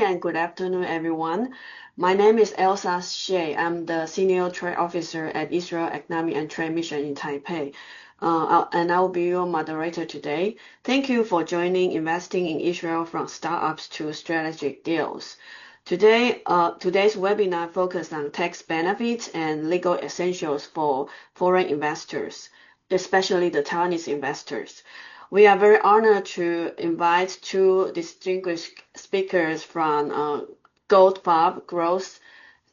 and good afternoon, everyone. My name is Elsa Shea. I'm the Senior Trade Officer at Israel Economic and Trade Mission in Taipei, and I will be your moderator today. Thank you for joining Investing in Israel from Startups to Strategic Deals. Today's webinar focuses on tax benefits and legal essentials for foreign investors, especially the Taiwanese investors. We are very honored to invite two distinguished speakers from Goldfarb Gross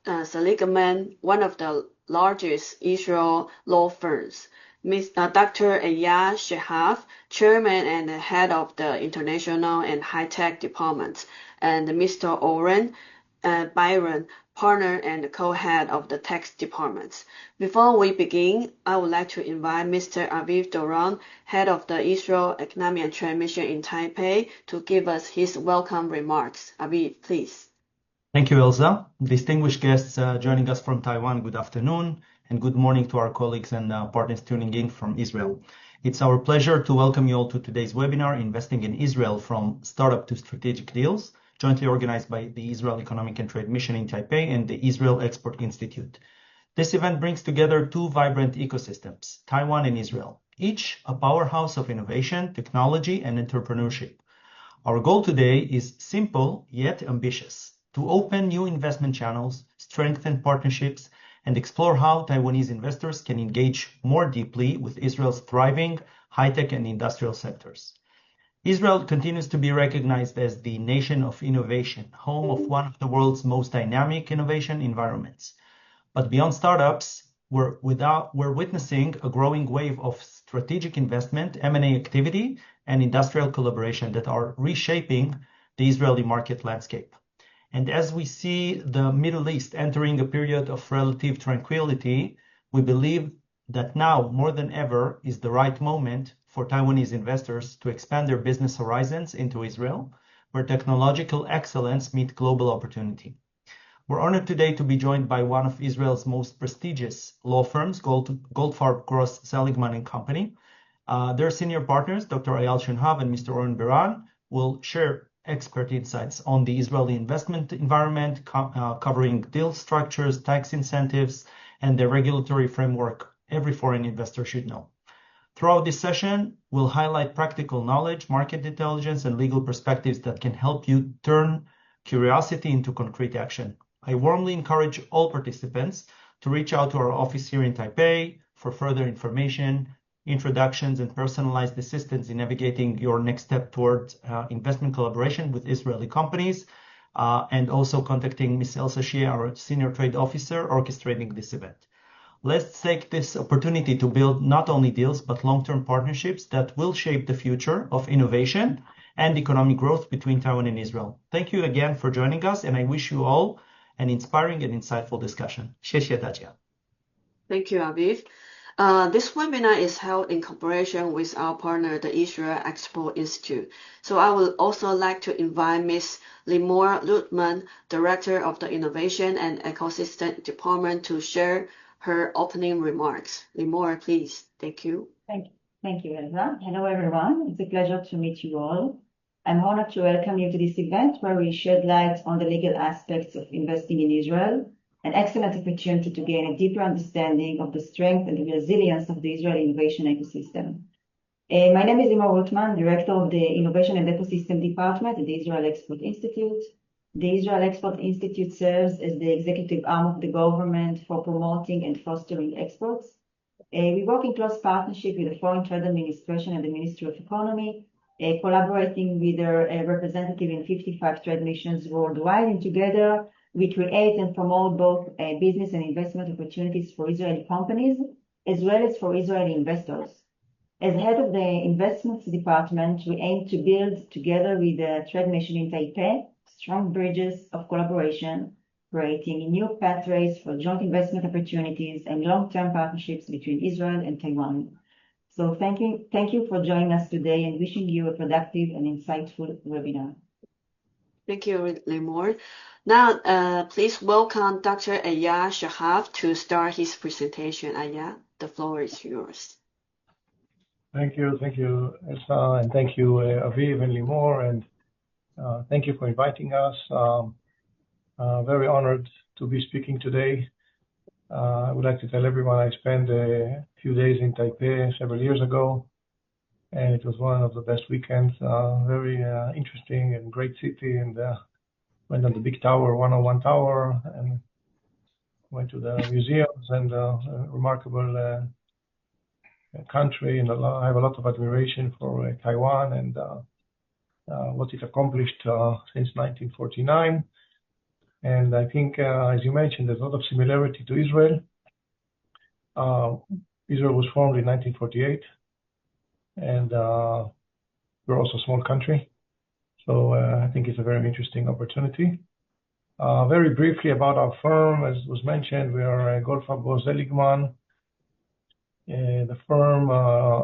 Seligman, one of the largest Israel law firms, Dr. Eyal Shehab, Chairman and Head of the International and High-Tech Departments, and Mr. Oren Byron, Partner and Co-Head of the Tax Departments. Before we begin, I would like to invite Mr. Aviv Doron, Head of the Israel Economic and Trade Mission in Taipei, to give us his welcome remarks. Aviv, please. Thank you, Elsa. Distinguished guests joining us from Taiwan, good afternoon, and good morning to our colleagues and partners tuning in from Israel. It's our pleasure to welcome you all to today's webinar, Investing in Israel from Startup to Strategic Deals, jointly organized by the Israel Economic and Trade Mission in Taipei and the Israel Export Institute. This event brings together two vibrant ecosystems, Taiwan and Israel, each a powerhouse of innovation, technology, and entrepreneurship. Our goal today is simple yet ambitious: to open new investment channels, strengthen partnerships, and explore how Taiwanese investors can engage more deeply with Israel's thriving high-tech and industrial sectors. Israel continues to be recognized as the nation of innovation, home of one of the world's most dynamic innovation environments. But beyond startups, we're witnessing a growing wave of strategic investment, M&A activity, and industrial collaboration that are reshaping the Israeli market landscape. And as we see the Middle East entering a period of relative tranquility, we believe that now, more than ever, is the right moment for Taiwanese investors to expand their business horizons into Israel, where technological excellence meets global opportunity. We're honored today to be joined by one of Israel's most prestigious law firms, Goldfarb Gross Seligman and Company. Their senior partners, Dr. Eyal Shehab and Mr. Oren Byron, will share expert insights on the Israeli investment environment, covering deal structures, tax incentives, and the regulatory framework every foreign investor should know. Throughout this session, we'll highlight practical knowledge, market intelligence, and legal perspectives that can help you turn curiosity into concrete action. I warmly encourage all participants to reach out to our office here in Taipei for further information, introductions, and personalized assistance in navigating your next step towards investment collaboration with Israeli companies, and also contacting Ms. Elsa Shea, our Senior Trade Officer, orchestrating this event. Let's take this opportunity to build not only deals, but long-term partnerships that will shape the future of innovation and economic growth between Taiwan and Israel. Thank you again for joining us, and I wish you all an inspiring and insightful discussion. 谢谢大家. Thank you, Aviv. This webinar is held in cooperation with our partner, the Israel Export Institute. So I would also like to invite Ms. Limor Lutman, Director of the Innovation and Ecosystem Department, to share her opening remarks. Limor, please. Thank you. Thank you, Elsa. Hello, everyone. It's a pleasure to meet you all. I'm honored to welcome you to this event where we shed light on the legal aspects of investing in Israel, an excellent opportunity to gain a deeper understanding of the strength and the resilience of the Israeli innovation ecosystem. My name is Limor Lutman, Director of the Innovation and Ecosystem Department at the Israel Export Institute. The Israel Export Institute serves as the executive arm of the government for promoting and fostering exports. We work in close partnership with the Foreign Trade Administration and the Ministry of Economy, collaborating with their representative in 55 trade missions worldwide, and together we create and promote both business and investment opportunities for Israeli companies, as well as for Israeli investors. As head of the investments department, we aim to build, together with the trade mission in Taipei, strong bridges of collaboration, creating new pathways for joint investment opportunities and long-term partnerships between Israel and Taiwan. So thank you for joining us today, and wishing you a productive and insightful webinar. Thank you, Limor. Now, please welcome Dr. Eyal Shehab to start his presentation. Eyal, the floor is yours. Thank you, Elsa, and thank you, Aviv and Limor, and Thank you for inviting us. Very honored to be speaking today. I would like to tell everyone I spent a few days in Taipei several years ago, and it was one of the best weekends. Very interesting and great city, and went on the big tower, 101 Tower, and went to the museums and remarkable country. And I have a lot of admiration for Taiwan and what it accomplished since 1949. And I think, as you mentioned, there's a lot of similarity to Israel. Israel was formed in 1948, and we're also a small country. So I think it's a very interesting opportunity. Very briefly about our firm, as was mentioned, we are Goldfarb Boss Seligman. The firm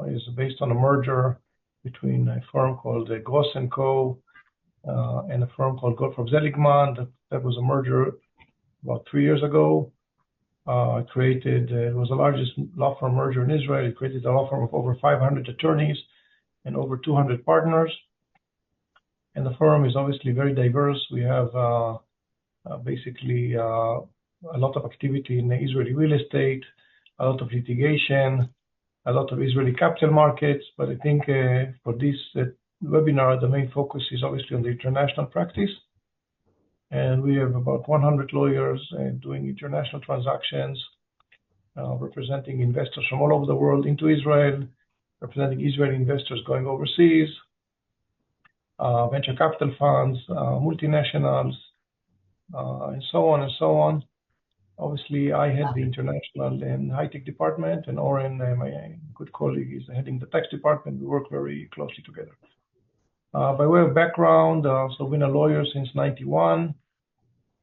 is based on a merger between a firm called Gross & Co. And a firm called Goldfarb Seligman. That was a merger about 3 years ago. It was the largest law firm merger in Israel. It created a law firm of over 500 attorneys and over 200 partners. And the firm is obviously very diverse. We have basically a lot of activity in Israeli real estate, a lot of litigation, a lot of Israeli capital markets. But I think for this webinar, the main focus is obviously on the international practice. And we have about 100 lawyers doing international transactions, representing investors from all over the world into Israel, representing Israeli investors going overseas, venture capital funds, multinationals, and so on and so on. Obviously, I head the international and high-tech department, and Oren, my good colleague, is heading the tax department. We work very closely together. By way of background, so I've been a lawyer since '91.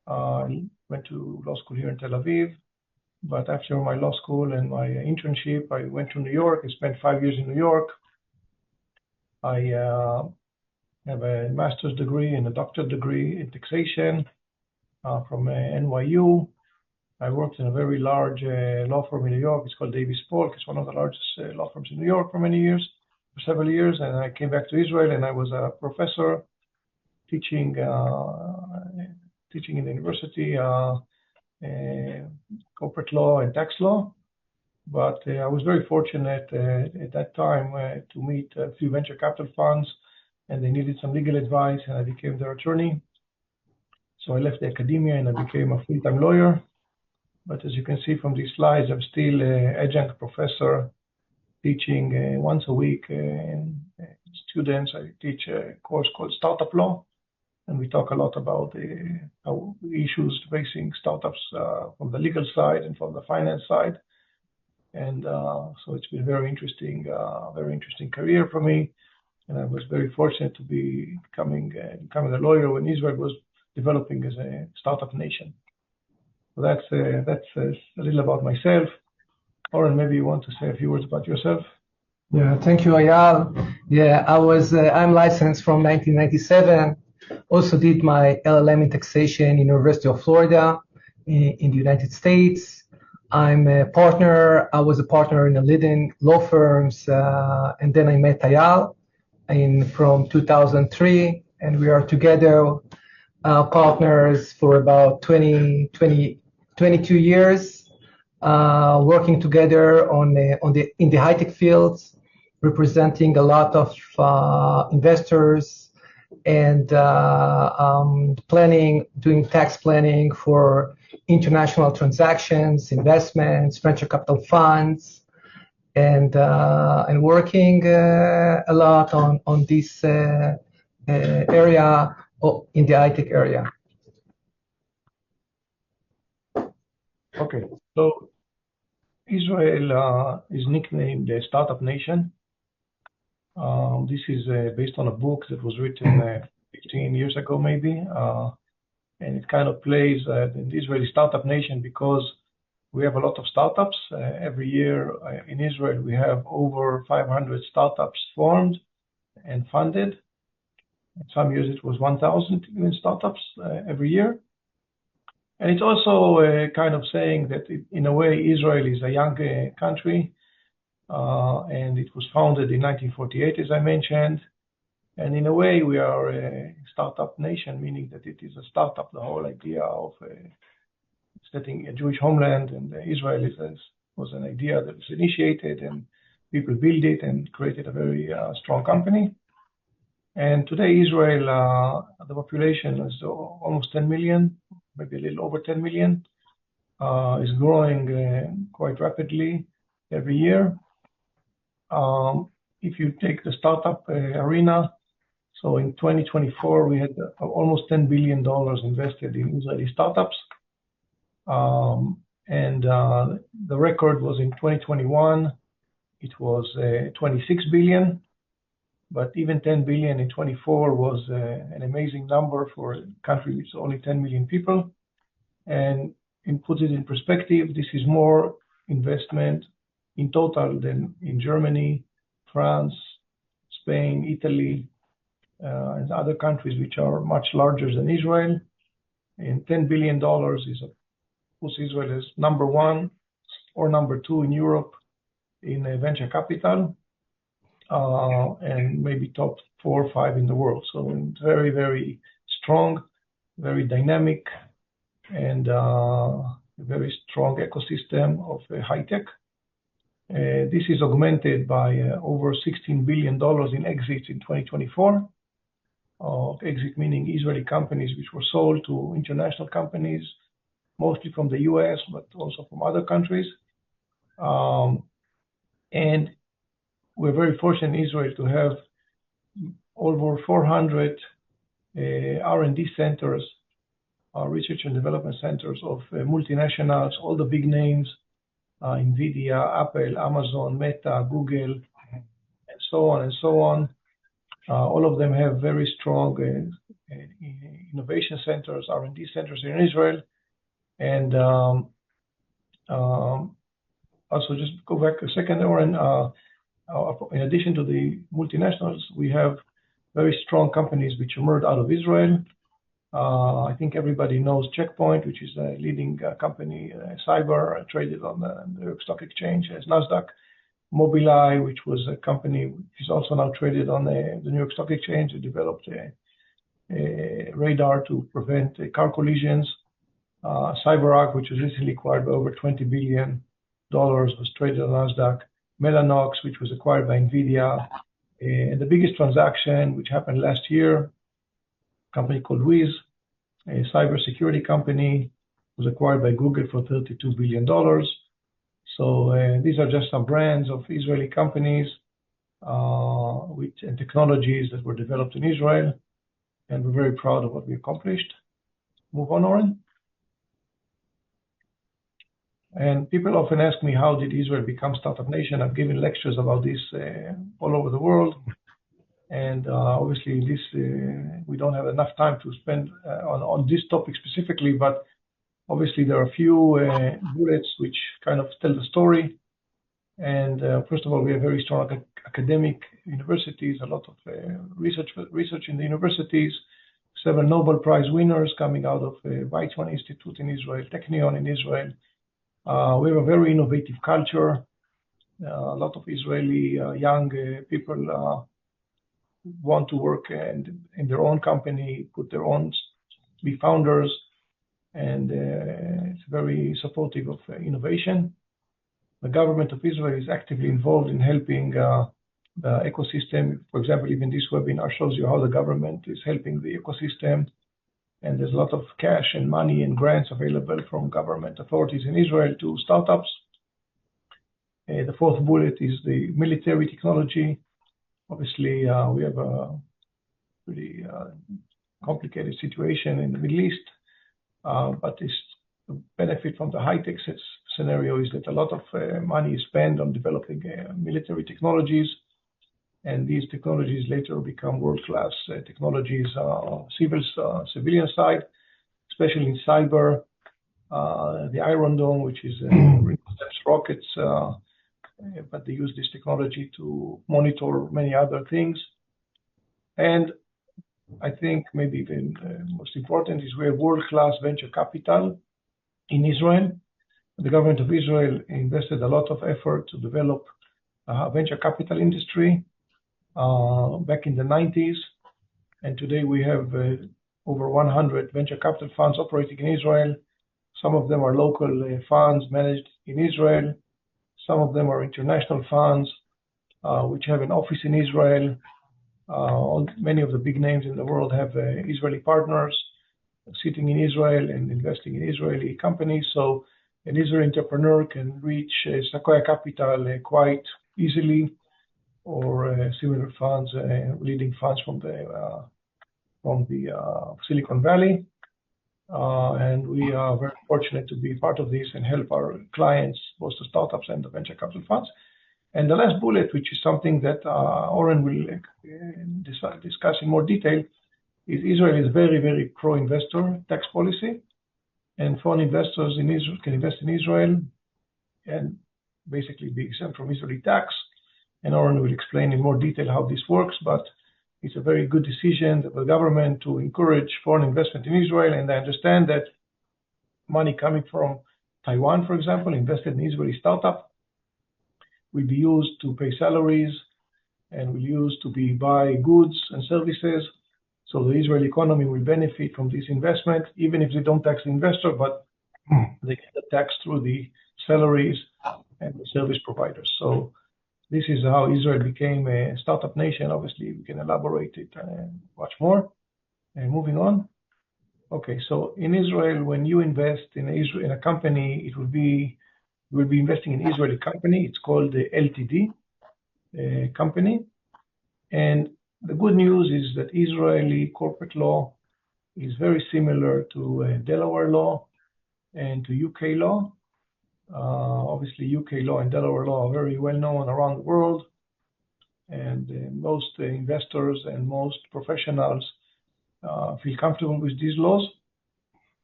Went to law school here in Tel Aviv. But after my law school and my internship, I went to New York. I spent 5 years in New York. I have a master's degree and a doctorate degree in taxation from NYU. I worked in a very large law firm in New York. It's called Davis Polk. It's one of the largest law firms in New York for several years. And I came back to Israel, and I was a professor teaching in the university, corporate law and tax law. But I was very fortunate at that time to meet a few venture capital funds, and they needed some legal advice, and I became their attorney. So I left the academia and I became a full-time lawyer. But as you can see from these slides, I'm still an adjunct professor teaching once a week students. I teach a course called Startup Law, and we talk a lot about how issues facing startups from the legal side and from the finance side. And so it's been a very interesting career for me. And I was very fortunate to be becoming a lawyer when Israel was developing as a startup nation. So that's a little about myself. Oren, maybe you want to say a few words about yourself? Yeah, thank you, Eyal. Yeah, I'm licensed from 1997. Also did my LLM in taxation in University of Florida in the United States. I'm a partner. I was a partner in a leading law firms, and then I met Eyal from 2003, and we are together partners for about 22 years, working together in the high-tech fields, representing a lot of investors and doing tax planning for international transactions, investments, venture capital funds, and working a lot on this area in the high-tech area. Okay, so Israel is nicknamed the Startup Nation. This is based on a book that was written 15 years ago, maybe, and it kind of plays in the Israeli Startup Nation because we have a lot of startups. Every year in Israel, we have over 500 startups formed and funded. Some years it was 1,000 even startups every year. And it's also kind of saying that in a way, Israel is a young country, and it was founded in 1948, as I mentioned. And in a way, we are a startup nation, meaning that it is a startup. The whole idea of setting a Jewish homeland and Israel was an idea that was initiated, and people built it and created a very strong company. And today, Israel, the population is almost 10 million, maybe a little over 10 million, is growing quite rapidly every year. If you take the startup arena, so in 2024, we had almost $10 billion invested in Israeli startups. And the record was in 2021, it was 26 billion. But even 10 billion in 24 was an amazing number for a country with only 10 million people. And in put it in perspective, this is more investment in total than in Germany, France, Spain, Italy, and other countries which are much larger than Israel. And $10 billion puts Israel as number one or number two in Europe in venture capital. And maybe top 4 or 5 in the world. So it's very, very strong, very dynamic, and a very strong ecosystem of high tech. This is augmented by over $16 billion in exits in 2024. Exit meaning Israeli companies which were sold to international companies, mostly from the US, but also from other countries. And we're very fortunate in Israel to have over 400 R&D centers, research and development centers of multinationals, all the big names, NVIDIA, Apple, Amazon, Meta, Google, and so on and so on. All of them have very strong innovation centers, R&D centers in Israel. And also just go back a second, Oren. In addition to the multinationals, we have very strong companies which emerged out of Israel. I think everybody knows Check Point, which is a leading company, cyber, traded on the New York Stock Exchange as NASDAQ. Mobileye, which was a company which is also now traded on the New York Stock Exchange. It developed a radar to prevent car collisions. CyberArk, which was recently acquired by over $20 billion, was traded on NASDAQ. Mellanox, which was acquired by NVIDIA. And the biggest transaction, which happened last year, a company called Wiz, a cybersecurity company, was acquired by Google for $32 billion. So these are just some brands of Israeli companies and technologies that were developed in Israel. And we're very proud of what we accomplished. Move on, Oren. And people often ask me, how did Israel become startup nation? I've given lectures about this all over the world. And obviously, we don't have enough time to spend on this topic specifically, but obviously there are a few bullets which kind of tell the story. And first of all, we have very strong academic universities, a lot of research in the universities, 7 Nobel Prize winners coming out of Weizmann Institute in Israel, Technion in Israel. We have a very innovative culture. A lot of Israeli young people want to work in their own company, be founders, and it's very supportive of innovation. The government of Israel is actively involved in helping the ecosystem. For example, even this webinar shows you how the government is helping the ecosystem. And there's a lot of cash and money and grants available from government authorities in Israel to startups. The fourth bullet is the military technology. Obviously, we have a pretty complicated situation in the Middle East, but the benefit from the high-tech scenario is that a lot of money is spent on developing military technologies, and these technologies later become world-class technologies, civilian side, especially in cyber, the Iron Dome, which is rockets, but they use this technology to monitor many other things. And I think maybe even most important is we have world-class venture capital in Israel. The government of Israel invested a lot of effort to develop a venture capital industry. back in the 90s. And today we have over 100 venture capital funds operating in Israel. Some of them are local funds managed in Israel. Some of them are international funds which have an office in Israel. Many of the big names in the world have Israeli partners sitting in Israel and investing in Israeli companies. So an Israeli entrepreneur can reach Sequoia Capital quite easily, or similar funds, leading funds from the Silicon Valley. And we are very fortunate to be part of this and help our clients, both the startups and the venture capital funds. And the last bullet, which is something that Oren will discuss in more detail, is Israel is very, very pro-investor tax policy. And foreign investors in Israel can invest in Israel and basically be exempt from Israeli tax. And Oren will explain in more detail how this works, but it's a very good decision of the government to encourage foreign investment in Israel. And I understand that money coming from Taiwan, for example, invested in Israeli startup, will be used to pay salaries and will use to buy goods and services. So the Israeli economy will benefit from this investment, even if they don't tax the investor, but they get the tax through the salaries and the service providers. So this is how Israel became a startup nation. Obviously, we can elaborate it much more. And moving on. Okay, so in Israel, when you invest in a company, you will be investing in an Israeli company. It's called the LTD company. And the good news is that Israeli corporate law is very similar to Delaware law and to UK law. Obviously, UK law and Delaware law are very well known around the world. And most investors and most professionals feel comfortable with these laws.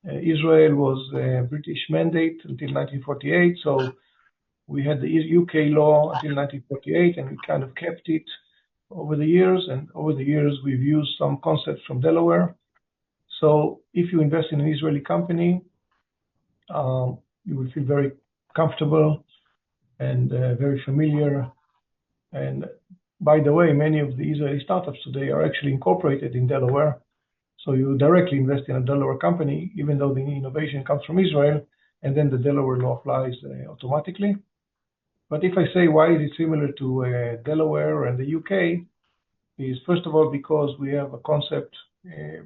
Israel was a British mandate until 1948, so we had the UK law until 1948, and we kind of kept it over the years. And over the years, we've used some concepts from Delaware. So if you invest in an Israeli company, you will feel very comfortable and very familiar. And by the way, many of the Israeli startups today are actually incorporated in Delaware. So you directly invest in a Delaware company, even though the innovation comes from Israel, and then the Delaware law applies automatically. But if I say why is it similar to Delaware and the UK, is first of all because we have a concept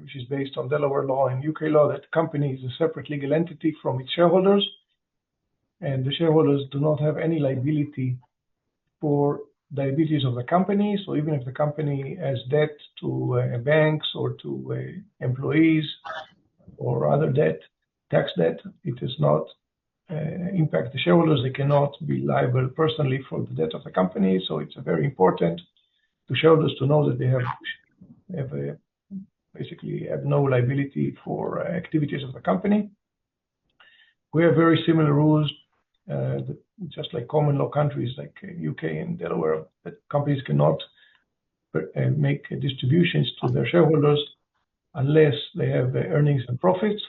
which is based on Delaware law and UK law that company is a separate legal entity from its shareholders, and the shareholders do not have any liability for liabilities of the company. So even if the company has debt to banks or to employees or other debt, tax debt, it does not impact the shareholders. They cannot be liable personally for the debt of the company. So it's very important to shareholders to know that they basically have no liability for activities of the company. We have very similar rules, just like common law countries like UK and Delaware, that companies cannot make distributions to their shareholders unless they have earnings and profits.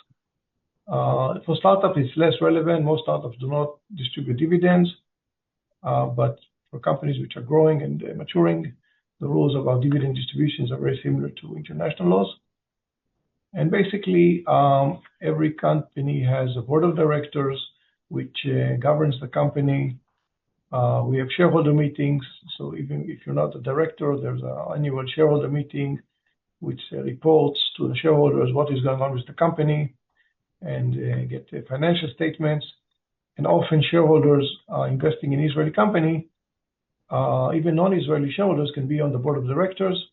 For startups, it's less relevant. Most startups do not distribute dividends, but for companies which are growing and maturing, the rules about dividend distributions are very similar to international laws. And basically, every company has a board of directors which governs the company. We have shareholder meetings. So even if you're not a director, there's an annual shareholder meeting which reports to the shareholders what is going on with the company and get the financial statements. And often shareholders are investing in Israeli company. Even non-Israeli shareholders can be on the board of directors,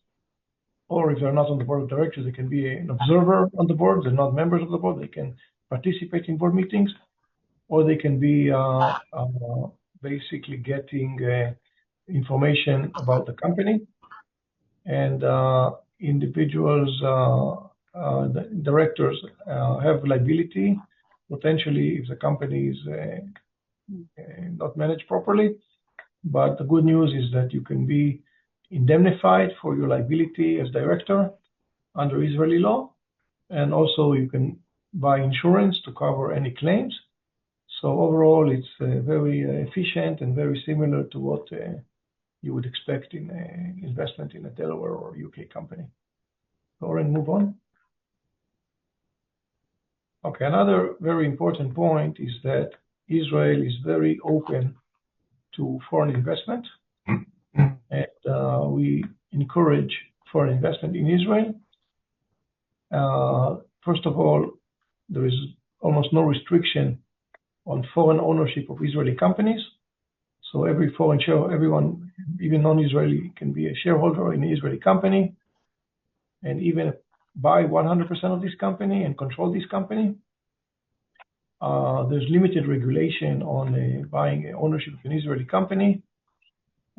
or if they're not on the board of directors, they can be an observer on the board. They're not members of the board. They can participate in board meetings, or they can be basically getting information about the company. And individuals, the directors have liability, potentially if the company is not managed properly. But the good news is that you can be indemnified for your liability as director under Israeli law. And also you can buy insurance to cover any claims. So overall, it's very efficient and very similar to what you would expect in investment in a Delaware or UK company. Oren, move on. Okay, another very important point is that Israel is very open to foreign investment, and we encourage foreign investment in Israel. First of all, there is almost no restriction on foreign ownership of Israeli companies. So every foreign share, everyone, even non-Israeli, can be a shareholder in an Israeli company, and even buy 100% of this company and control this company. There's limited regulation on buying ownership of an Israeli company,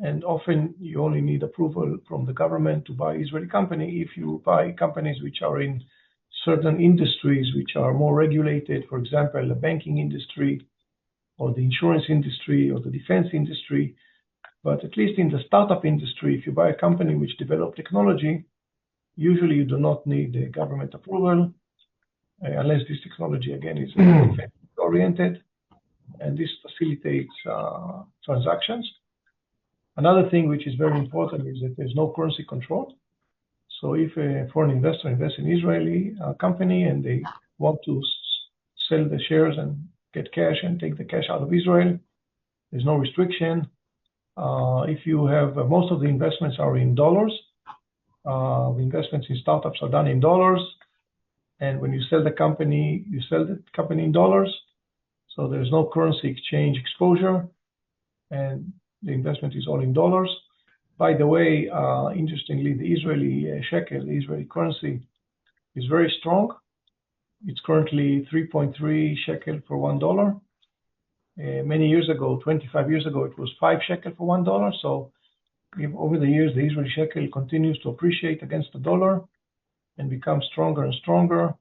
and often you only need approval from the government to buy Israeli company if you buy companies which are in certain industries which are more regulated, for example, the banking industry or the insurance industry or the defense industry. But at least in the startup industry, if you buy a company which develop technology, usually you do not need government approval, unless this technology, again, is oriented, and this facilitates transactions. Another thing which is very important is that there's no currency control. So if a foreign investor invests in Israeli company and they want to sell the shares and get cash and take the cash out of Israel, there's no restriction. If you have, most of the investments are in dollars. The investments in startups are done in dollars. And when you sell the company, you sell the company in dollars. So there's no currency exchange exposure. And the investment is all in dollars. By the way, interestingly, the Israeli shekel, the Israeli currency, is very strong. It's currently 3.3 shekel for $1. Many years ago, 25 years ago, it was 5 shekel for $1. So over the years, the Israeli shekel continues to appreciate against the dollar and become stronger and stronger,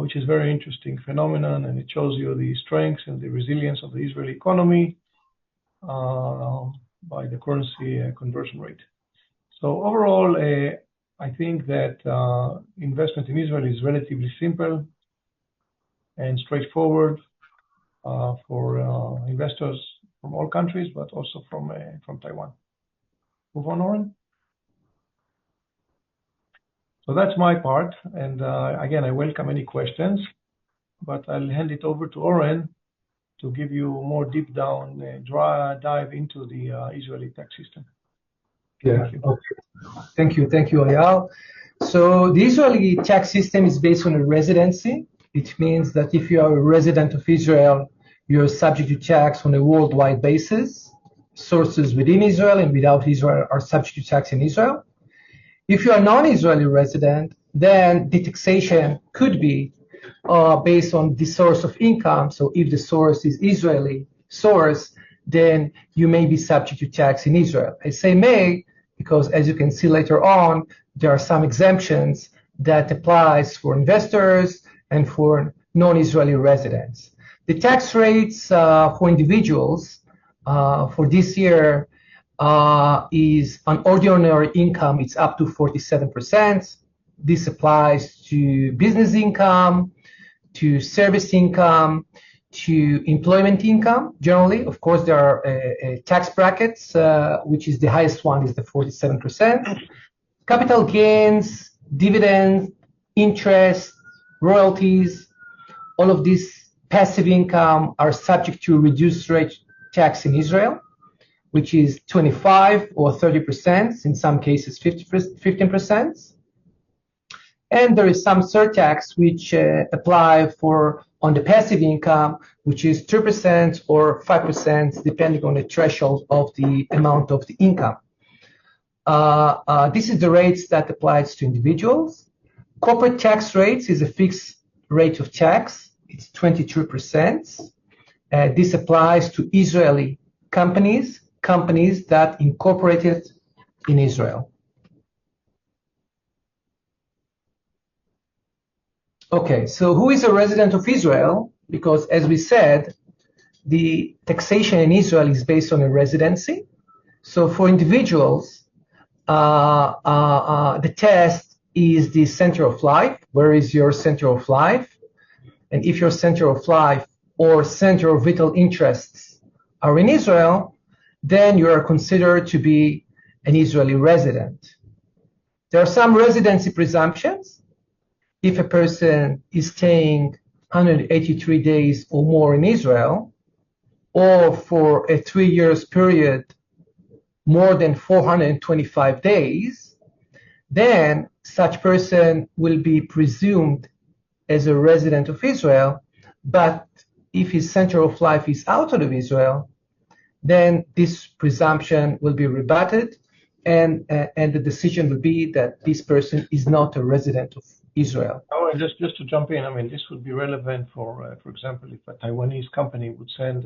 which is a very interesting phenomenon, and it shows you the strength and the resilience of the Israeli economy by the currency conversion rate. So overall, I think that investment in Israel is relatively simple and straightforward for investors from all countries, but also from Taiwan. Move on, Oren. So that's my part, and again, I welcome any questions, but I'll hand it over to Oren to give you more deep down dive into the Israeli tax system. Yeah. Thank you. Thank you, Eyal. So the Israeli tax system is based on a residency. It means that if you are a resident of Israel, you're subject to tax on a worldwide basis. Sources within Israel and without Israel are subject to tax in Israel. If you are non-Israeli resident, then the taxation could be based on the source of income. So if the source is Israeli source, then you may be subject to tax in Israel. I say may because, as you can see later on, there are some exemptions that applies for investors and for non-Israeli residents. The tax rates for individuals for this year is on ordinary income, it's up to 47%. This applies to business income, to service income, to employment income. Generally, of course, there are tax brackets, which is the highest one is the 47%. Capital gains, dividends, interest, royalties, all of these passive income are subject to reduced rate tax in Israel, which is 25 or 30%, in some cases 15%. And there is some surtax which apply for on the passive income, which is 2% or 5%, depending on the threshold of the amount of the income. This is the rates that applies to individuals. Corporate tax rates is a fixed rate of tax. It's 22%. This applies to Israeli companies that incorporated in Israel. Okay, so who is a resident of Israel? Because as we said, the taxation in Israel is based on a residency. So for individuals, the test is the center of life. Where is your center of life? And if your center of life or center of vital interests are in Israel, then you are considered to be an Israeli resident. There are some residency presumptions. If a person is staying 183 days or more in Israel, or for a 3 years period more than 425 days, then such person will be presumed as a resident of Israel. But if his center of life is outside of Israel, then this presumption will be rebutted, and the decision will be that this person is not a resident of Israel. Oh, and just to jump in, I mean, this would be relevant for example, if a Taiwanese company would send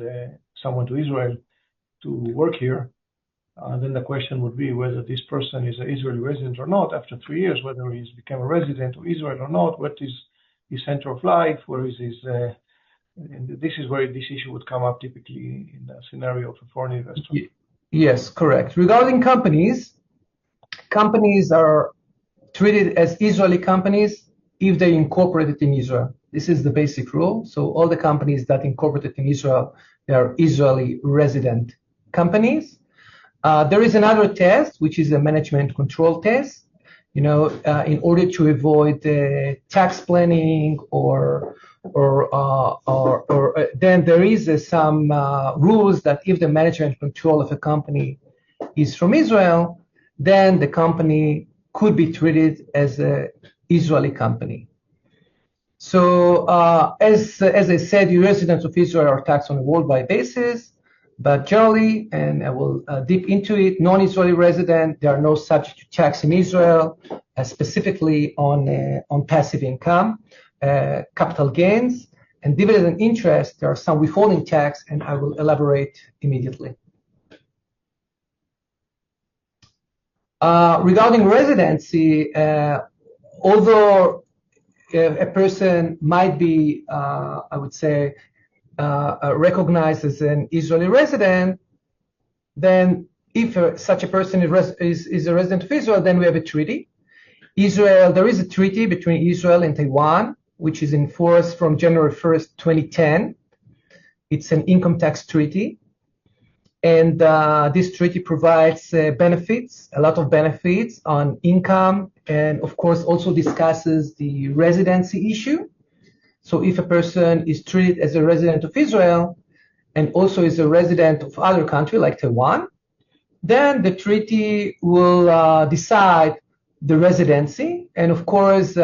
someone to Israel to work here, then the question would be whether this person is an Israeli resident or not after 3 years, whether he's become a resident of Israel or not, what is his center of life, where is his, and this is where this issue would come up typically in the scenario of a foreign investor. Yes, correct. Regarding companies are treated as Israeli companies if they incorporated in Israel. This is the basic rule. So all the companies that incorporated in Israel, they are Israeli resident companies. There is another test, which is a management control test. In order to avoid tax planning or then there is some rules that if the management control of a company is from Israel, then the company could be treated as an Israeli company. So as I said, the residents of Israel are taxed on a worldwide basis, but generally, and I will dip into it, non-Israeli resident, they are not subject to tax in Israel, specifically on passive income, capital gains, and dividend and interest. There are some withholding tax, and I will elaborate immediately. Regarding residency, although a person might be, I would say, recognized as an Israeli resident, then if such a person is a resident of Israel, then we have a treaty. There is a treaty between Israel and Taiwan, which is in force from January 1st, 2010. It's an income tax treaty. And this treaty provides benefits, a lot of benefits on income, and of course also discusses the residency issue. So if a person is treated as a resident of Israel and also is a resident of other country like Taiwan, then the treaty will decide the residency. And of course,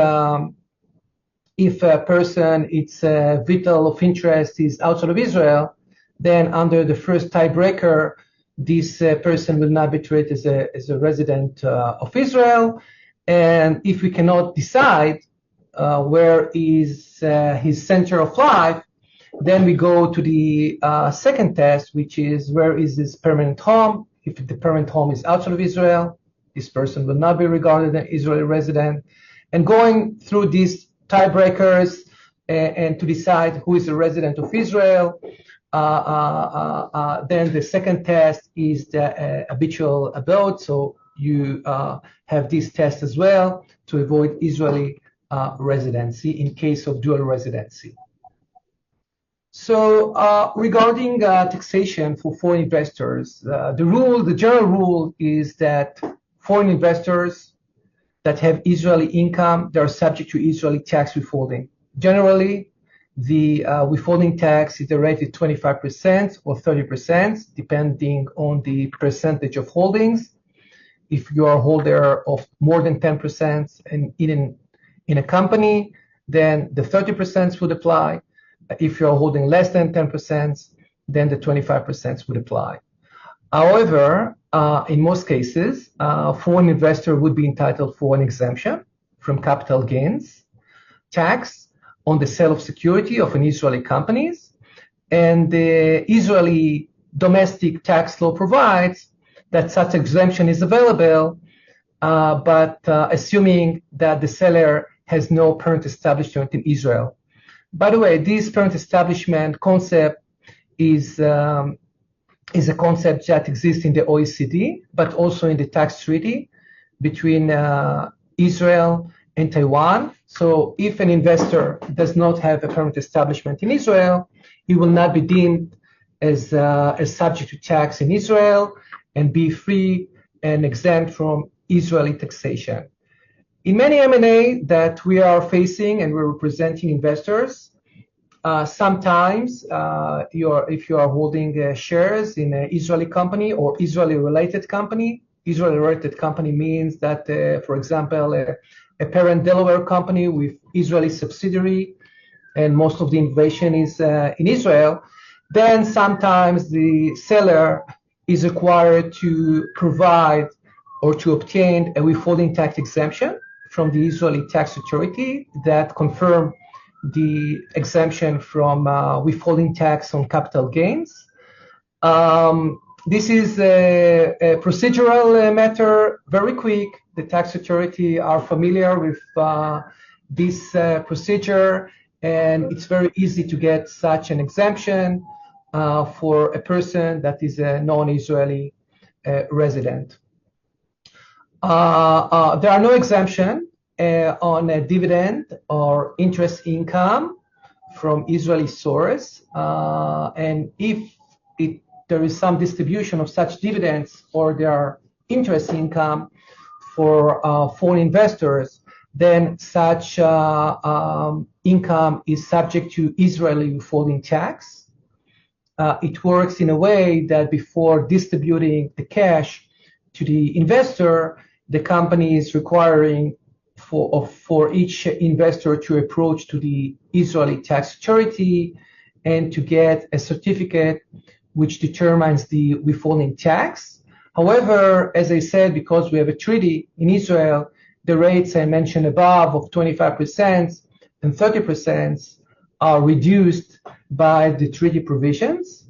if a person, its vital of interest is outside of Israel, then under the first tiebreaker, this person will not be treated as a resident of Israel. And if we cannot decide where is his center of life, then we go to the second test, which is where is his permanent home. If the permanent home is outside of Israel, this person will not be regarded as an Israeli resident. And going through these tiebreakers and to decide who is a resident of Israel, then the second test is the habitual abode. So you have this test as well to avoid Israeli residency in case of dual residency. So regarding taxation for foreign investors, the general rule is that foreign investors that have Israeli income, they are subject to Israeli tax withholding. Generally, the withholding tax is the rate is 25% or 30%, depending on the percentage of holdings. If you are a holder of more than 10% in a company, then the 30% would apply. If you're holding less than 10%, then the 25% would apply. However, in most cases, a foreign investor would be entitled for an exemption from capital gains tax on the sale of security of an Israeli companies. And the Israeli domestic tax law provides that such exemption is available, but assuming that the seller has no parent establishment in Israel. By the way, this parent establishment concept is a concept that exists in the OECD, but also in the tax treaty between Israel and Taiwan. So if an investor does not have a parent establishment in Israel, he will not be deemed as subject to tax in Israel and be free and exempt from Israeli taxation. In many M&A that we are facing and we're representing investors, sometimes if you are holding shares in an Israeli company or Israeli-related company, Israeli-related company means that, for example, a parent Delaware company with Israeli subsidiary, and most of the innovation is in Israel, then sometimes the seller is required to provide or to obtain a withholding tax exemption from the Israeli tax authority that confirm the exemption from withholding tax on capital gains. This is a procedural matter, very quick. The tax authority are familiar with this procedure, and it's very easy to get such an exemption for a person that is a non-Israeli resident. There are no exemption on a dividend or interest income from Israeli source, and if there is some distribution of such dividends or their interest income for foreign investors, then such income is subject to Israeli withholding tax. It works in a way that before distributing the cash to the investor, the company is requiring for each investor to approach to the Israeli tax authority and to get a certificate which determines the withholding tax. However, as I said, because we have a treaty in Israel, the rates I mentioned above of 25% and 30% are reduced by the treaty provisions.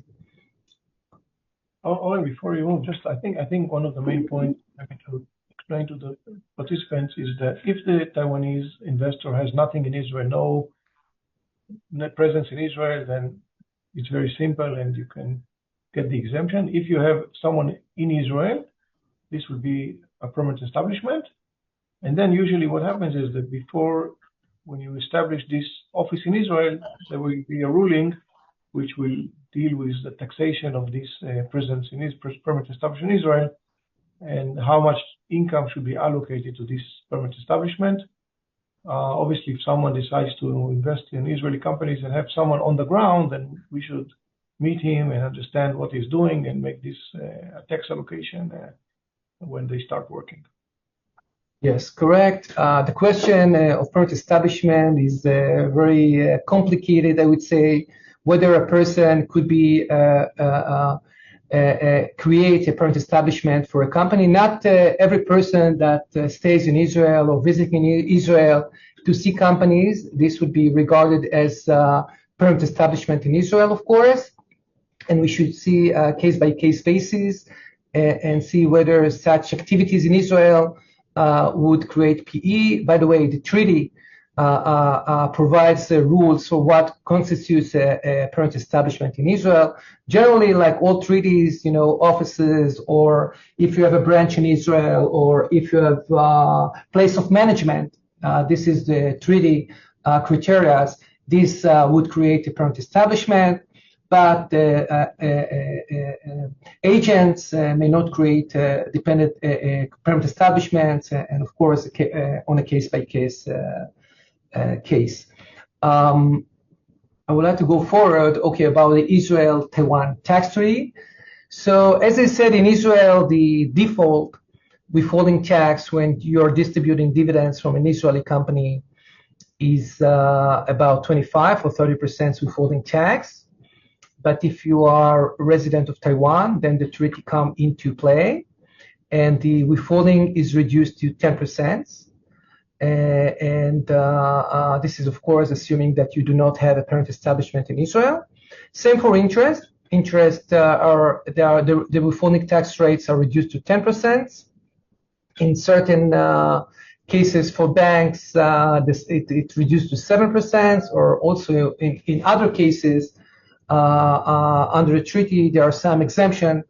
Owen, before you move, I think one of the main points I need to explain to the participants is that if the Taiwanese investor has nothing in Israel, no net presence in Israel, then it's very simple and you can get the exemption. If you have someone in Israel, this would be a permanent establishment. And then usually what happens is that when you establish this office in Israel, there will be a ruling which will deal with the taxation of this presence in this permanent establishment in Israel and how much income should be allocated to this permanent establishment. Obviously, if someone decides to invest in Israeli companies and have someone on the ground, then we should meet him and understand what he's doing and make this a tax allocation when they start working. Yes, correct. The question of permanent establishment is very complicated, I would say, whether a person could be create a permanent establishment for a company. Not every person that stays in Israel or visiting Israel to see companies, this would be regarded as permanent establishment in Israel, of course. And we should see case-by-case basis and see whether such activities in Israel would create PE. By the way, the treaty provides rules for what constitutes a permanent establishment in Israel. Generally, like all treaties, offices, or if you have a branch in Israel, or if you have a place of management, this is the treaty criteria. This would create a permanent establishment, but agents may not create dependent permanent establishments, and of course, on a case-by-case case. I would like to go forward, about the Israel-Taiwan tax treaty. So, as I said, in Israel, the default withholding tax when you're distributing dividends from an Israeli company is about 25 or 30% withholding tax. But if you are a resident of Taiwan, then the treaty comes into play, and the withholding is reduced to 10%. And this is, of course, assuming that you do not have a parent establishment in Israel. Same for interest. The withholding tax rates are reduced to 10%. In certain cases for banks, it's reduced to 7%, or also in other cases, under the treaty, there are some exemption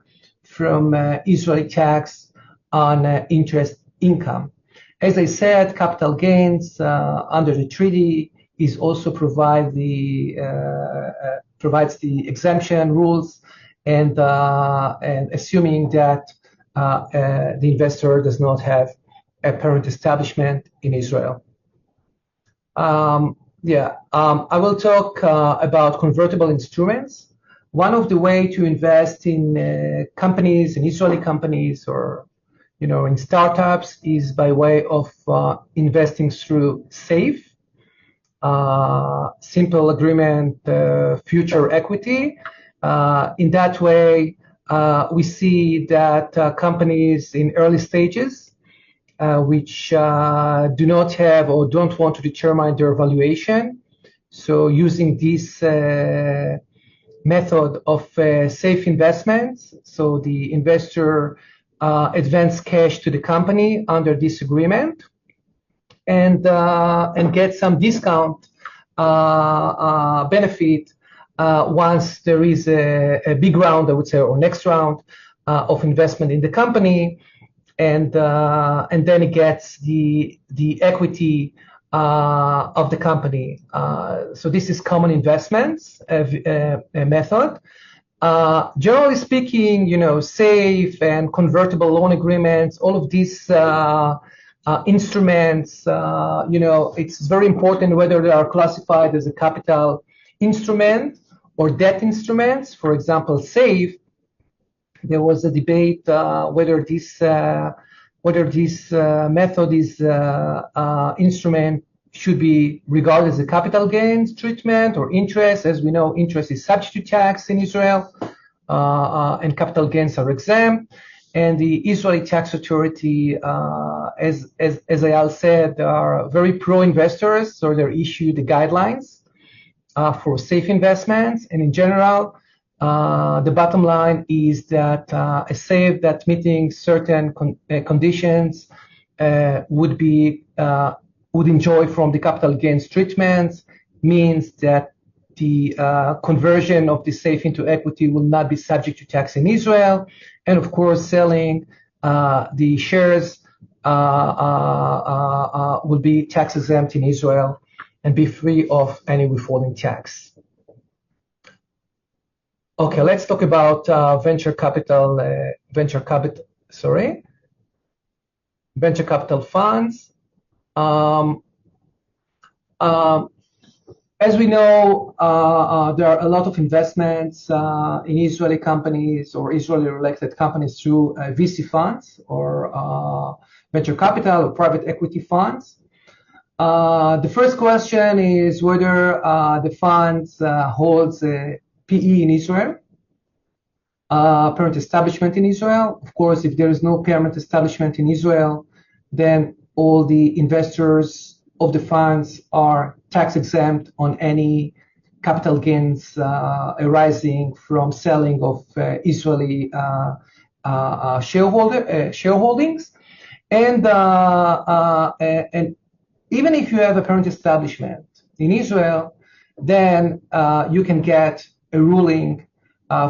from Israeli tax on interest income. As I said, capital gains under the treaty is also provide the provides the exemption rules, and assuming that the investor does not have a parent establishment in Israel. I will talk about convertible instruments. One of the way to invest in companies, in Israeli companies, or in startups, is by way of investing through SAFE, simple agreement, future equity. In that way, we see that companies in early stages, which do not have or don't want to determine their valuation, so using this method of safe investments, so the investor advance cash to the company under this agreement, and get some discount benefit once there is a big round, I would say, or next round of investment in the company, and then it gets the equity of the company. So this is common investments method. Generally speaking, safe and convertible loan agreements, all of these instruments, it's very important whether they are classified as a capital instrument or debt instruments. For example, SAFE, there was a debate whether this method is instrument should be regarded as a capital gains treatment or interest. As we know, interest is subject to tax in Israel, and capital gains are exempt. And the Israeli tax authority, as Eyal said, are very pro-investors, so they issued the guidelines for safe investments. And in general, the bottom line is that a safe that meeting certain conditions would enjoy from the capital gains treatments, means that the conversion of the safe into equity will not be subject to tax in Israel, and of course selling the shares will be tax exempt in Israel and be free of any withholding tax. Okay, let's talk about venture capital funds. As we know, there are a lot of investments in Israeli companies or Israeli-related companies through VC funds or venture capital or private equity funds. The first question is whether the funds holds a PE in Israel, parent establishment in Israel. Of course, if there is no parent establishment in Israel, then all the investors of the funds are tax exempt on any capital gains arising from selling of Israeli shareholdings. And even if you have a parent establishment in Israel, then you can get a ruling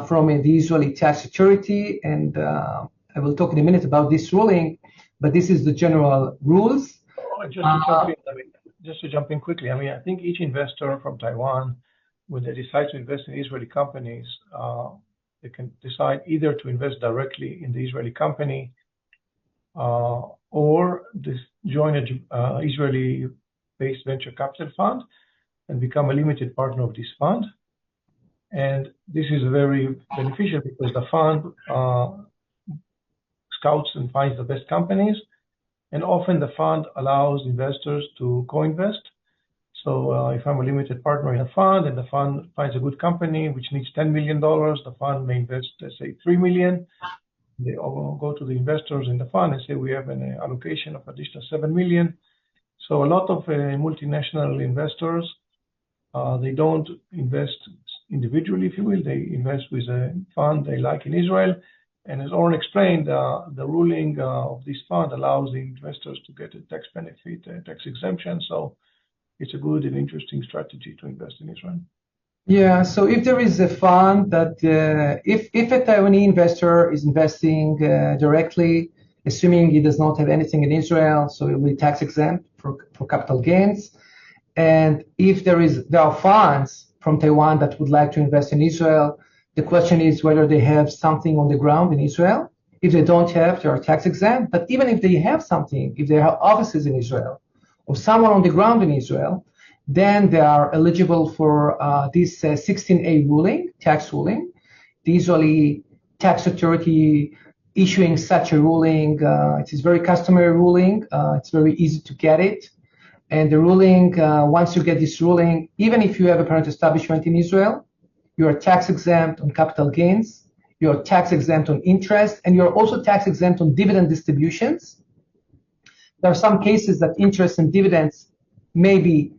from the Israeli tax authority, and I will talk in a minute about this ruling, but this is the general rules. Just to jump in quickly, I think each investor from Taiwan, when they decide to invest in Israeli companies, they can decide either to invest directly in the Israeli company or join an Israeli-based venture capital fund and become a limited partner of this fund. And this is very beneficial because the fund scouts and finds the best companies, and often the fund allows investors to co-invest. So if I'm a limited partner in a fund and the fund finds a good company which needs $10 million, the fund may invest, let's say, $3 million. They all go to the investors in the fund and say, we have an allocation of additional $7 million. So a lot of multinational investors, they don't invest individually, if you will. They invest with a fund they like in Israel. And as Oren explained, the ruling of this fund allows the investors to get a tax benefit, tax exemption. So it's a good and interesting strategy to invest in Israel. Yeah, so if there is a fund that, if a Taiwanese investor is investing directly, assuming he does not have anything in Israel, so it will be tax exempt for capital gains. And if there are funds from Taiwan that would like to invest in Israel. The question is whether they have something on the ground in Israel. If they don't have, they are tax exempt. But even if they have something, if they have offices in Israel or someone on the ground in Israel, then they are eligible for this 16A ruling, tax ruling. The Israeli tax authority issuing such a ruling, it is very customary ruling. It's very easy to get it. And the ruling, once you get this ruling, even if you have a parent establishment in Israel, you are tax exempt on capital gains, you're tax exempt on interest, and you're also tax exempt on dividend distributions. There are some cases that interest and dividends may be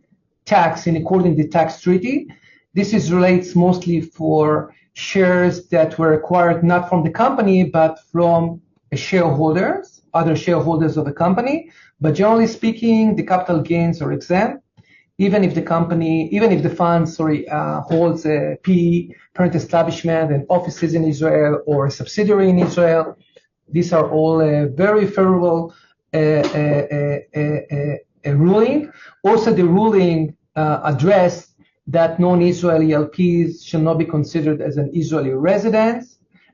taxed in according to the tax treaty. This relates mostly for shares that were acquired not from the company, but from shareholders, other shareholders of the company. But generally speaking, the capital gains are exempt, even if the fund, holds a PE, parent establishment, and offices in Israel or a subsidiary in Israel. These are all very favorable ruling. Also, the ruling addressed that non-Israeli LPs shall not be considered as an Israeli resident,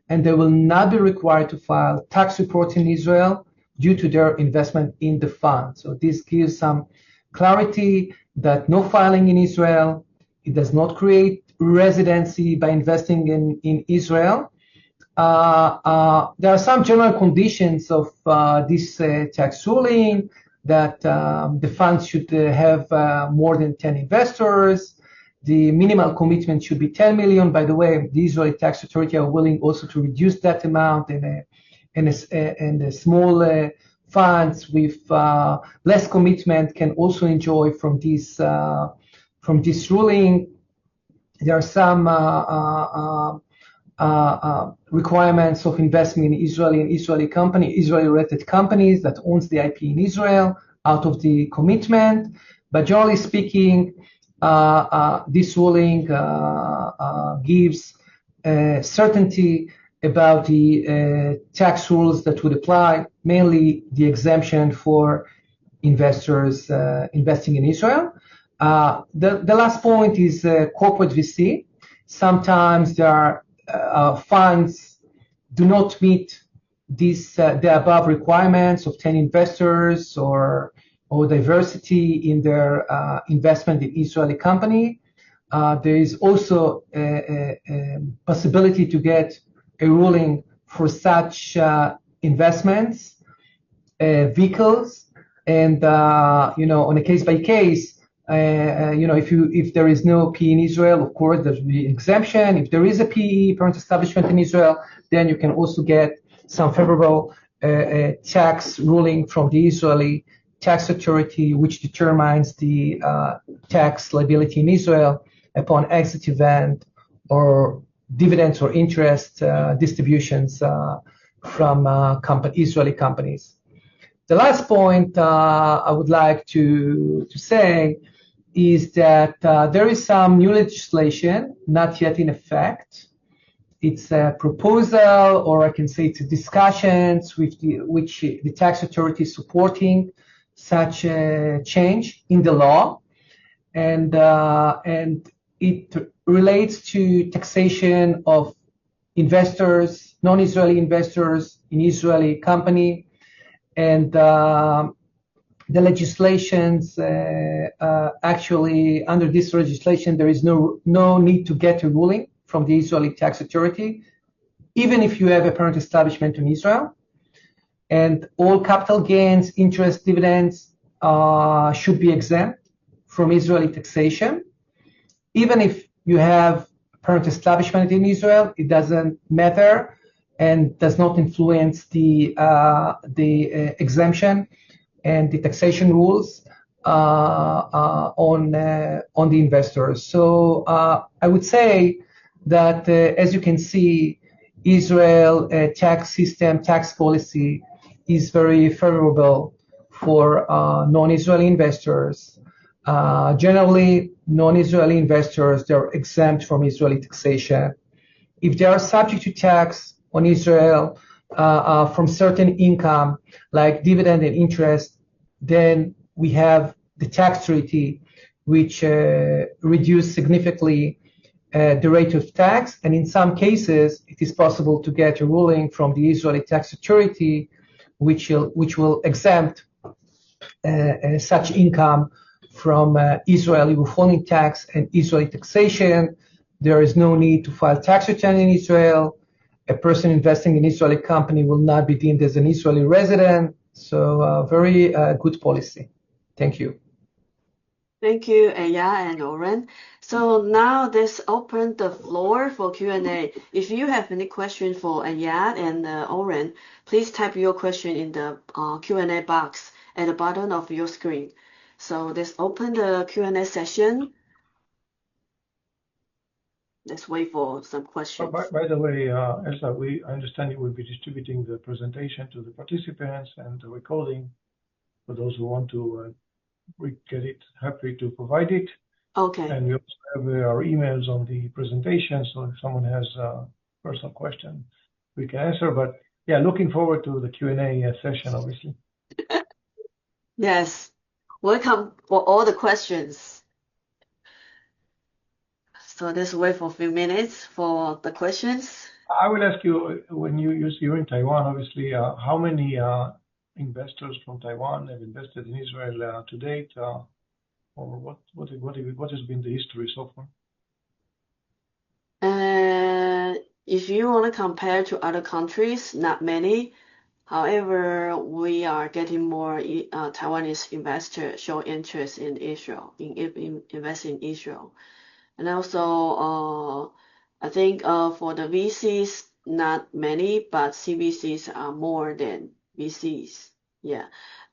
and they will not be required to file tax reports in Israel due to their investment in the fund. So this gives some clarity that no filing in Israel, it does not create residency by investing in Israel. There are some general conditions of this tax ruling that the fund should have more than 10 investors. The minimal commitment should be 10 million. By the way, the Israeli tax authority are willing also to reduce that amount, and the small funds with less commitment can also enjoy from this ruling. There are some requirements of investment in Israeli-related companies that owns the IP in Israel out of the commitment. But generally speaking, this ruling gives certainty about the tax rules that would apply, mainly the exemption for investors investing in Israel. The last point is corporate VC. Sometimes there are funds do not meet the above requirements of 10 investors or diversity in their investment in Israeli company. There is also a possibility to get a ruling for such investments, vehicles, and on a case by case, if there is no PE in Israel, of course there will be an exemption. If there is a PE, parent establishment in Israel, then you can also get some favorable tax ruling from the Israeli tax authority, which determines the tax liability in Israel upon exit event or dividends or interest distributions from Israeli companies. The last point I would like to say is that there is some new legislation not yet in effect. It's a proposal, or I can say it's discussions with which the tax authority is supporting such a change in the law, and it relates to taxation of investors, non-Israeli investors in Israeli company, and the legislations actually under this legislation there is no need to get a ruling from the Israeli tax authority, even if you have a parent establishment in Israel, and all capital gains, interest, dividends should be exempt from Israeli taxation. Even if you have a parent establishment in Israel, it doesn't matter and does not influence the exemption and the taxation rules on the investors. So I would say that as you can see, Israel tax system, tax policy is very favorable for non-Israeli investors. Generally, non-Israeli investors, they're exempt from Israeli taxation. If they are subject to tax on Israel from certain income, like dividend and interest, then we have the tax treaty, which reduce significantly the rate of tax. And in some cases, it is possible to get a ruling from the Israeli tax authority, which will exempt such income from Israeli withholding tax and Israeli taxation. There is no need to file tax return in Israel. A person investing in Israeli company will not be deemed as an Israeli resident. So very good policy. Thank you. Thank you, Eyal and Oren. So now let's open the floor for Q&A. If you have any question for Eyal and Oren, please type your question in the Q&A box at the bottom of your screen. So let's open the Q&A session. Let's wait for some questions. By the way, Elsa, I understand you will be distributing the presentation to the participants and the recording for those who want to get it, happy to provide it. Okay. And we also have our emails on the presentation, so if someone has a personal question, we can answer. But yeah, looking forward to the Q&A session, obviously. Yes. Welcome for all the questions. So let's wait for a few minutes for the questions. I will ask you, when you're in Taiwan, obviously, how many investors from Taiwan have invested in Israel to date, or what has been the history so far? If you want to compare to other countries, not many. However, we are getting more Taiwanese investors show interest in Israel, in investing in Israel. And also, I think for the VCs, not many, but CVCs are more than VCs. Yeah.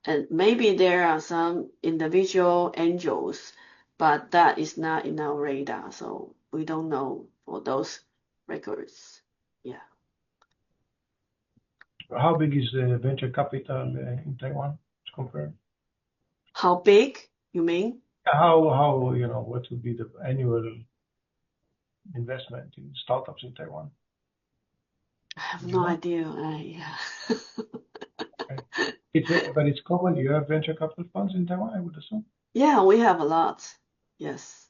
And maybe there are some individual angels, but that is not in our radar. So we don't know for those records. Yeah. How big is the venture capital in Taiwan compared? How big, you mean? How what would be the annual investment in startups in Taiwan? I have no idea. Yeah. But it's common. You have venture capital funds in Taiwan, I would assume. Yeah, we have a lot. Yes.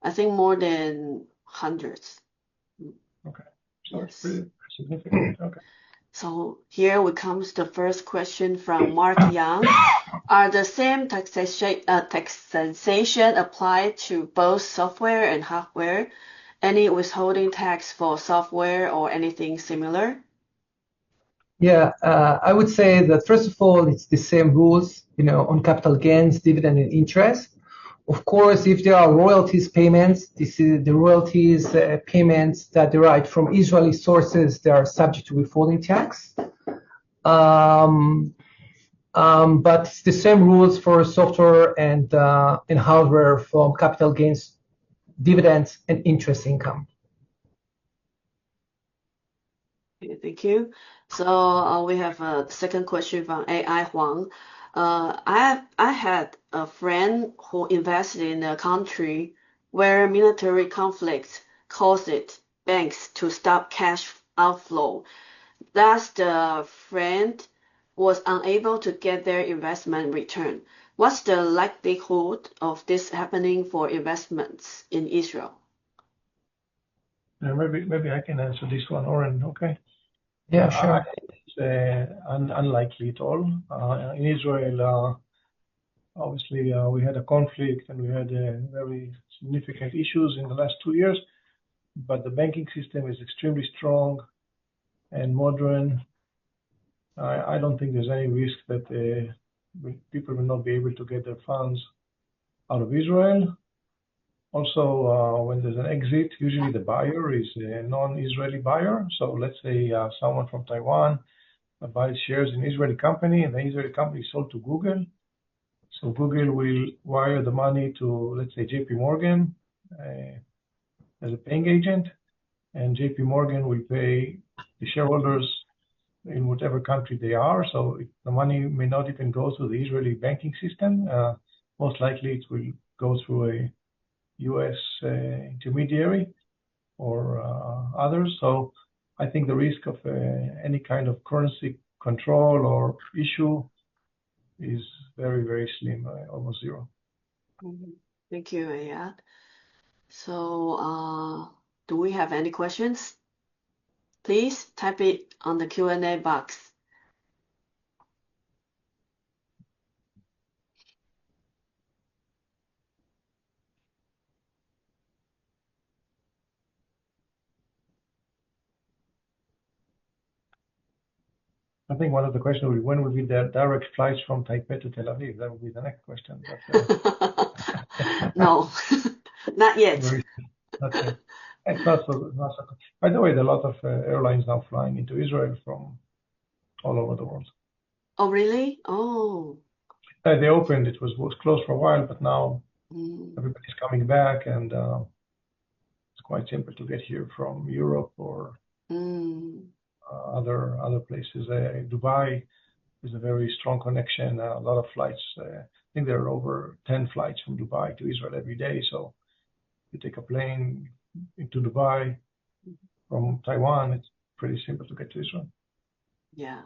I think more than hundreds. Okay. So Yes. it's pretty significant. Okay. So here we comes the first question from Mark Young. Are the same taxation applied to both software and hardware? Any withholding tax for software or anything similar? Yeah, I would say that first of all, it's the same rules, on capital gains, dividend, and interest. Of course, if there are royalties payments, this is the royalties payments that derive from Israeli sources that are subject to withholding tax. But it's the same rules for software and hardware from capital gains, dividends, and interest income. Okay, thank you. So we have a second question from AI Huang. I had a friend who invested in a country where military conflicts caused banks to stop cash outflow. Thus, the friend was unable to get their investment return. What's the likelihood of this happening for investments in Israel? Maybe I can answer this one, Oren. Okay. Yeah, sure. It's unlikely at all. In Israel, obviously, we had a conflict and we had very significant issues in the last 2 years, but the banking system is extremely strong and modern. I don't think there's any risk that people will not be able to get their funds out of Israel. Also, when there's an exit, usually the buyer is a non-Israeli buyer. So let's say someone from Taiwan buys shares in an Israeli company, and the Israeli company is sold to Google. So Google will wire the money to, let's say, JP Morgan as a paying agent, and JP Morgan will pay the shareholders in whatever country they are. So the money may not even go through the Israeli banking system. Most likely it will go through a US intermediary or others. So I think the risk of any kind of currency control or issue is very, very slim, almost zero. Mm-hmm. Thank you, Ayad. So, do we have any questions? Please type it on the Q&A box. I think one of the questions will be when will be the direct flights from Taipei to Tel Aviv? That will be the next question. No, not yet. Okay. It's not so. By the way, there are a lot of airlines now flying into Israel from all over the world. Oh, really? Oh. They opened. It was closed for a while, but now everybody's coming back, and it's quite simple to get here from Europe or other places. Dubai is a very strong connection. A lot of flights. I think there are over 10 flights from Dubai to Israel every day. So you take a plane into Dubai from Taiwan. It's pretty simple to get to Israel. Yeah.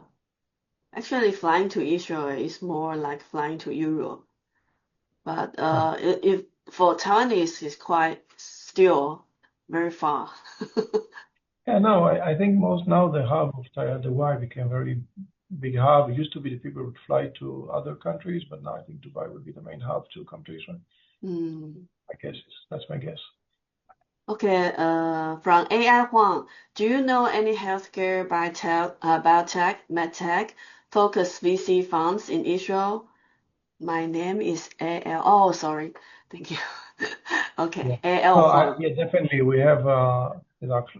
Actually, flying to Israel is more like flying to Europe. But if for Taiwanese, it's quite still very far. Yeah, no, I think most now the hub of Dubai became a very big hub. It used to be the people would fly to other countries, but now I think Dubai will be the main hub to come to Israel. I guess that's my guess. Okay, from AI Huang, do you know any healthcare biotech, medtech focused VC funds in Israel? My name is AL. Oh, sorry. Thank you. Okay, Yeah. AL Huang. Yeah, definitely. We have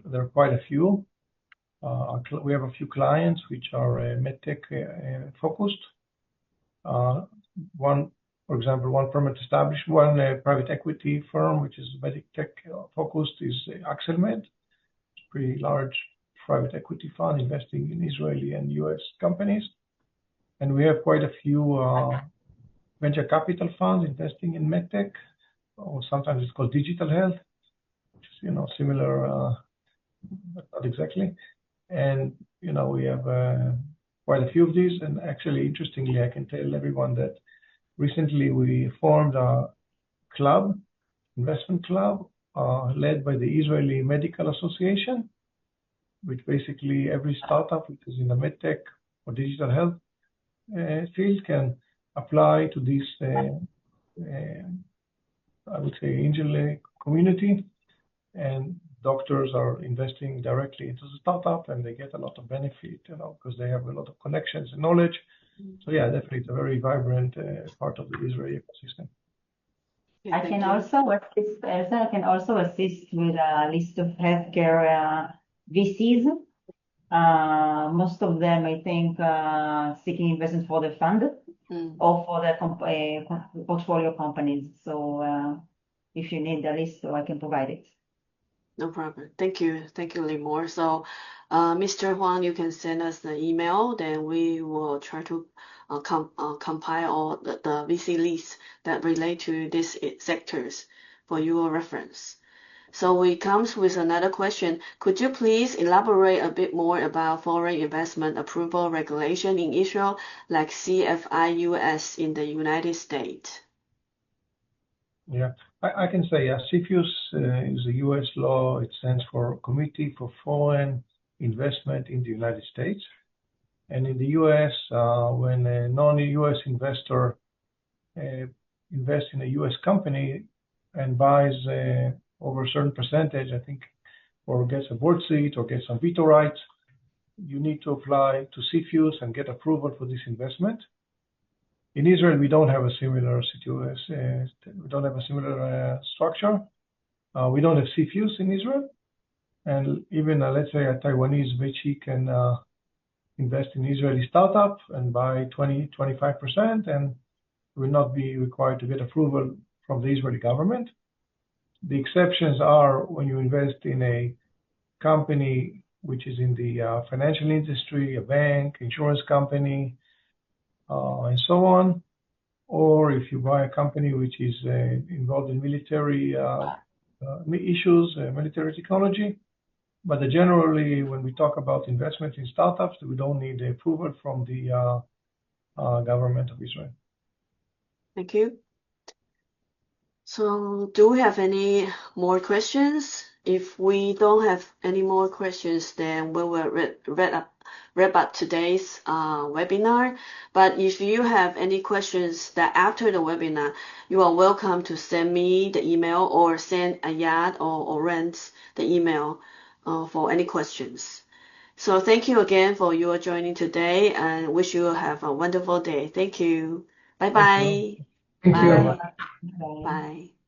there are quite a few. We have a few clients which are medtech focused. One, for example, one private equity firm which is medtech focused is Axelmed. It's a pretty large private equity fund investing in Israeli and US companies. And we have quite a few venture capital funds investing in medtech, or sometimes it's called digital health, which is similar, but not exactly. And we have quite a few of these. And actually, interestingly, I can tell everyone that recently we formed a investment club, led by the Israeli Medical Association, which basically every startup which is in the medtech or digital health field can apply to this, I would say, angel community. And doctors are investing directly into the startup, and they get a lot of benefit, because they have a lot of connections and knowledge. So yeah, definitely it's a very vibrant part of the Israeli ecosystem. Yeah, I can also assist, Elsa, I can also assist with a list of healthcare VCs. Most of them, I think, seeking investment for the fund or for the portfolio companies. So if you need the list, so I can provide it. No problem. Thank you. Thank you, Limor. So, Mr. Huang, you can send us the email, then we will try to compile all the VC lists that relate to these sectors for your reference. So we comes with another question. Could you please elaborate a bit more about foreign investment approval regulation in Israel, like CFIUS in the United States? Yeah, I can say CFIUS is a U.S. law. It stands for Committee for Foreign Investment in the United States. And in the U.S., when a non-U.S. investor invests in a U.S. company and buys over a certain percentage, I think, or gets a board seat or gets some veto rights, you need to apply to CFIUS and get approval for this investment. In Israel, we don't have a similar situation. We don't have a similar structure. We don't have CFIUS in Israel, and even let's say a Taiwanese VC can invest in Israeli startup and buy 25%, and will not be required to get approval from the Israeli government. The exceptions are when you invest in a company which is in the financial industry, a bank, insurance company, and so on, or if you buy a company which is involved in military issues, military technology. But generally, when we talk about investment in startups, we don't need the approval from the government of Israel. Thank you. So do we have any more questions? If we don't have any more questions, then we will wrap up today's webinar. But if you have any questions that after the webinar, you are welcome to send me the email or send Ayad or Rance the email for any questions. So thank you again for your joining today and wish you have a wonderful day. Thank you. Bye bye. Thank you. Bye. Bye.